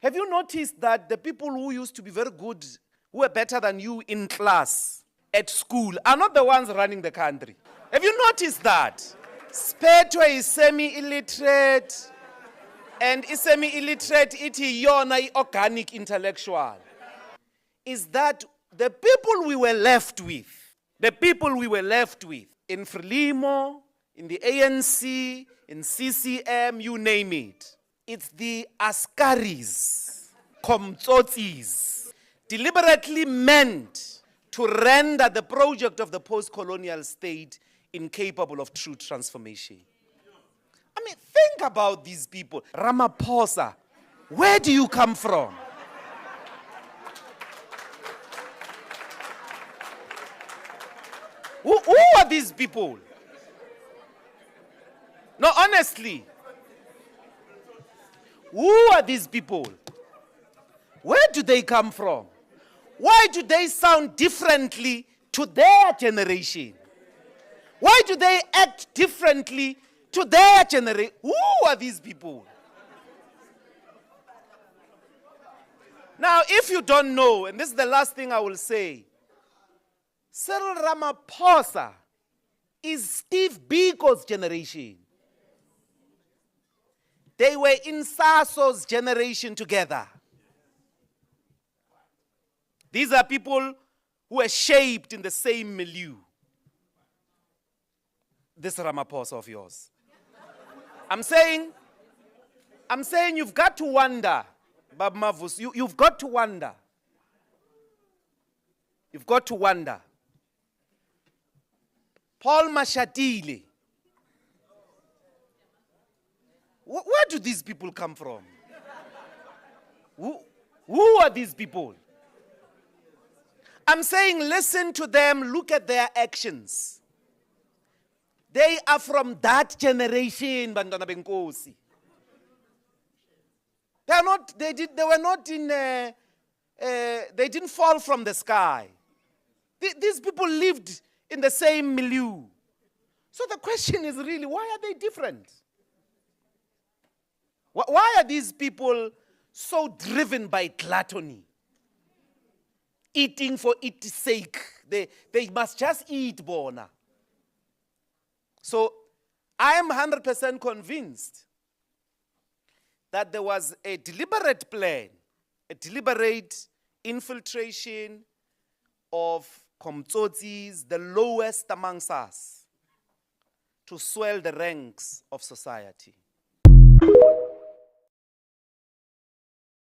Have you noticed that the people who used to be very good, who are better than you in class, at school, are not the ones running the country? Have you noticed that? Spetwa is semi-illiterate, and is semi-illiterate, iti yona organic intellectual. Is that the people we were left with, in Frelimo, in the ANC, in CCM, you name it. It's the askaris, komtsotsis, deliberately meant to render the project of the post-colonial state incapable of true transformation. I mean, think about these people. Ramaphosa, where do you come from? Who are these people? No, honestly. Who are these people? Where do they come from? Why do they sound differently to their generation? Why do they act differently to their generation? Who are these people? Now, if you don't know, and this is the last thing I will say, Cyril Ramaphosa is Steve Biko's generation. They were in Saso's generation together. These are people who were shaped in the same milieu. This Ramaphosa of yours. I'm saying you've got to wonder, Bab Mavus, you've got to wonder. You've got to wonder. Paul Mashatile. Where do these people come from? Who are these people? I'm saying listen to them, look at their actions. They are from that generation, Bantwana Benkosi. They didn't fall from the sky. These people lived in the same milieu. So the question is really, why are they different? Why are these people so driven by gluttony? Eating for its sake. They must just eat, bona. So I am 100% convinced that there was a deliberate plan, a deliberate infiltration of komtsotsis, the lowest amongst us, to swell the ranks of society.